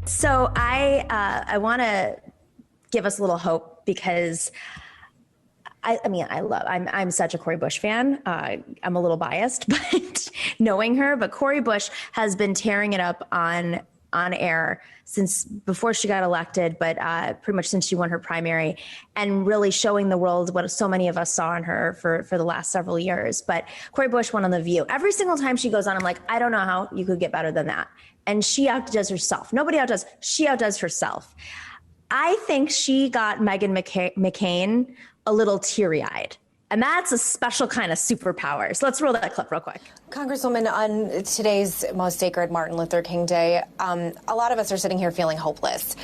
So I want to give us a little hope because I'm such a Cori Bush fan. I'm a little biased, but knowing her, but Cori Bush has been tearing it up on air since before she got elected, but pretty much since she won her primary, and really showing the world what so many of us saw in her for the last several years. But Cori Bush went on The View. Every single time she goes on, I'm like, I don't know how you could get better than that. And she outdoes herself. Nobody outdoes. She outdoes herself. I think she got Meghan McCain a little teary-eyed. And that's a special kind of superpower. So let's roll that clip real quick. Congresswoman, on today's most sacred Martin Luther King Day, a lot of us are sitting here feeling hopeless.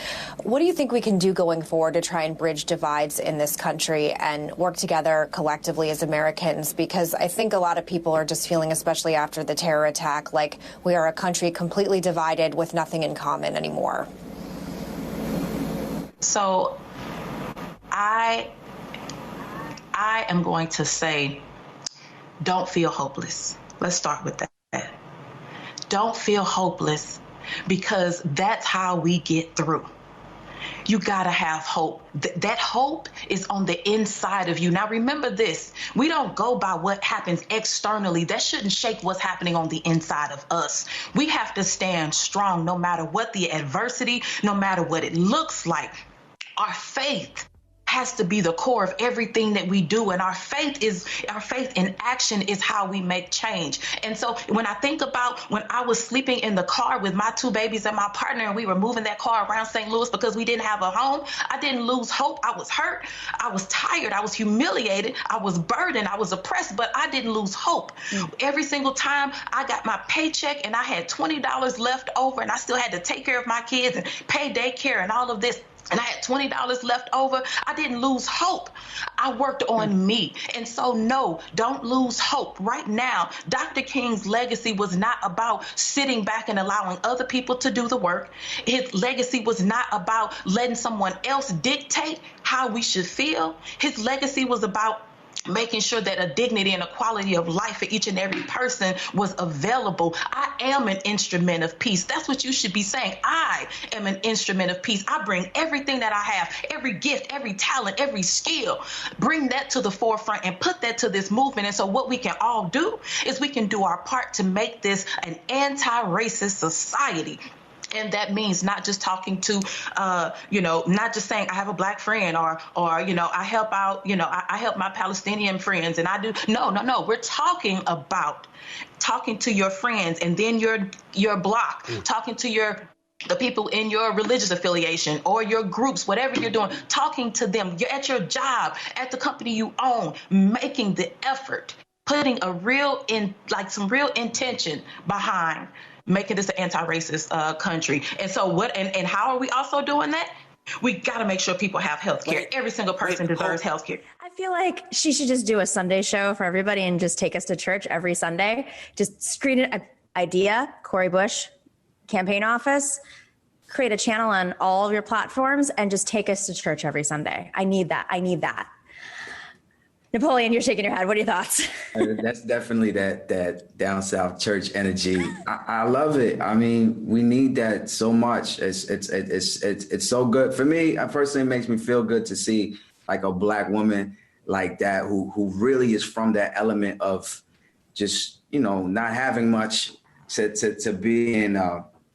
What do you think we can do going forward to try and bridge divides in this country and work together collectively as Americans? Because I think a lot of people are just feeling, especially after the terror attack, like we are a country completely divided with nothing in common anymore. So I am going to say, don't feel hopeless. Let's start with that. Don't feel hopeless, because that's how we get through. You gotta have hope. That hope is on the inside of you. Now remember this, we don't go by what happens externally. That shouldn't shake what's happening on the inside of us. We have to stand strong no matter what the adversity, no matter what it looks like. Our faith has to be the core of everything that we do. And our faith in action is how we make change. And so when I think about when I was sleeping in the car with my two babies and my partner, and we were moving that car around St. Louis because we didn't have a home, I didn't lose hope. I was hurt. I was tired. I was humiliated. I was burdened. I was oppressed, but I didn't lose hope. Every single time I got my paycheck and I had $20 left over and I still had to take care of my kids and pay daycare and all of this, and I had $20 left over, I didn't lose hope. I worked on me. And so, no, don't lose hope. Right now, Dr. King's legacy was not about sitting back and allowing other people to do the work. His legacy was not about letting someone else dictate how we should feel. His legacy was about making sure that a dignity and a quality of life for each and every person was available. I am an instrument of peace. That's what you should be saying. I am an instrument of peace. I bring everything that I have, every gift, every talent, every skill, bring that to the forefront and put that to this movement. And so what we can all do is we can do our part to make this an anti-racist society. And that means not just talking to, not just saying I have a black friend or I help out, I help my Palestinian friends and I do. No. We're talking about talking to your friends and then your block, talking to the people in your religious affiliation or your groups, whatever you're doing, talking to them. You're at your job, at the company you own, making the effort, putting some real intention behind making this an anti-racist country. And so and how are we also doing that? We got to make sure people have health care. Every single person deserves health care. I feel like she should just do a Sunday show for everybody and just take us to church every Sunday. Just screen an idea, Cori Bush campaign office, create a channel on all of your platforms and just take us to church every Sunday. I need that. Napoleon, you're shaking your head. What are your thoughts? That's definitely that down south church energy. I love it. I mean, we need that so much. It's so good for me. Personally, it makes me feel good to see like a black woman like that who really is from that element of just not having much to being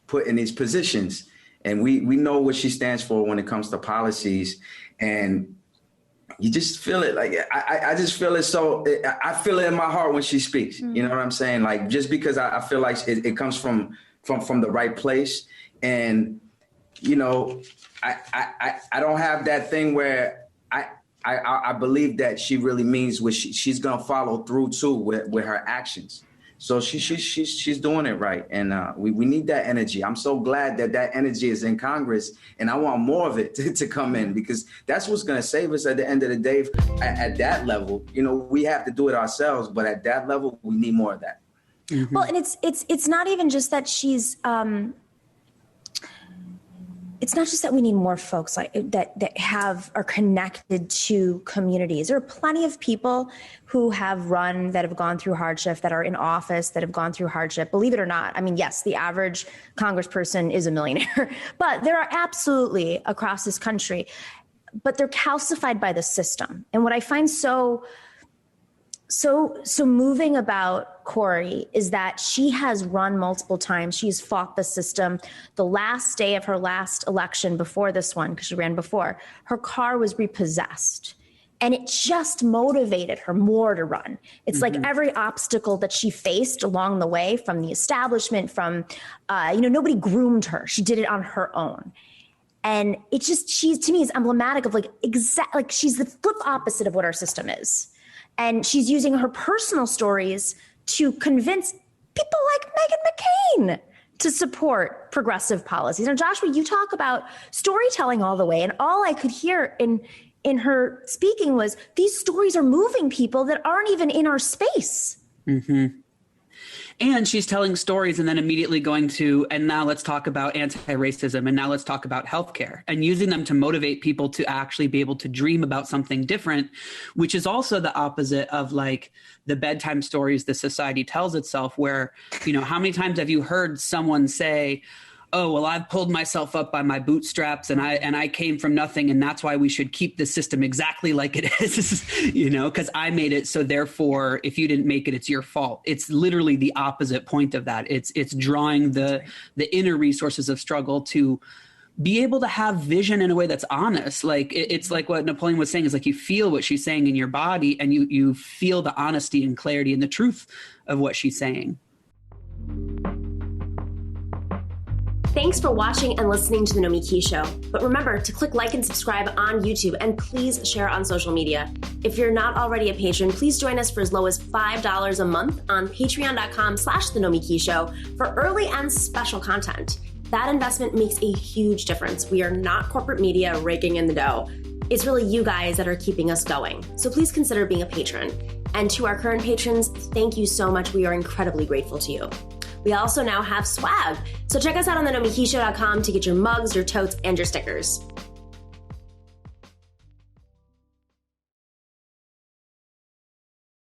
put in these positions. And we know what she stands for when it comes to policies, and you just feel it. Like I just feel it. So I feel it in my heart when she speaks. Mm-hmm. You know what I'm saying? Like just because I feel like it comes from the right place, and I don't have that thing where I believe that she really means what she's gonna follow through too with her actions. So she's doing it right, and we need that energy. I'm so glad that energy is in Congress, and I want more of it to come in, because that's what's going to save us at the end of the day. At that level, we have to do it ourselves, but at that level, we need more of that. Mm-hmm. Well, and it's not even just that she's it's not just that we need more folks like that are connected to communities. There are plenty of people who have run, that have gone through hardship, that are in office, that have gone through hardship. Believe it or not, I mean, yes, the average congressperson is a millionaire, but there are absolutely across this country, but they're calcified by the system. And what I find so moving about Cori is that she has run multiple times. She's fought the system. The last day of her last election before this one, because she ran before, her car was repossessed. And it just motivated her more to run. It's like every obstacle that she faced along the way, from the establishment, from, nobody groomed her. She did it on her own. And it just, to me, is emblematic of she's the flip opposite of what our system is. And she's using her personal stories to convince people like Meghan McCain to support progressive policies. Now, Joshua, you talk about storytelling all the way, and all I could hear in her speaking was these stories are moving people that aren't even in our space. Mm-hmm. And she's telling stories and then immediately going to, and now let's talk about anti-racism, and now let's talk about healthcare, and using them to motivate people to actually be able to dream about something different, which is also the opposite of like the bedtime stories the society tells itself, where, how many times have you heard someone say, oh, well, I've pulled myself up by my bootstraps and I came from nothing, and that's why we should keep the system exactly like it is, because I made it. So therefore, if you didn't make it, it's your fault. It's literally the opposite point of that. It's drawing the inner resources of struggle to be able to have vision in a way that's honest. Like it's like what Napoleon was saying, is like you feel what she's saying in your body, and you feel the honesty and clarity and the truth of what she's saying. Thanks for watching and listening to The Nomiki Show. But remember to click like and subscribe on YouTube, and please share on social media. If you're not already a patron, please join us for as low as $5 a month on patreon.com/The Nomiki Show for early and special content. That investment makes a huge difference. We are not corporate media raking in the dough. It's really you guys that are keeping us going. So please consider being a patron. And to our current patrons, thank you so much. We are incredibly grateful to you. We also now have swag. So check us out on thenomikishow.com to get your mugs, your totes, and your stickers.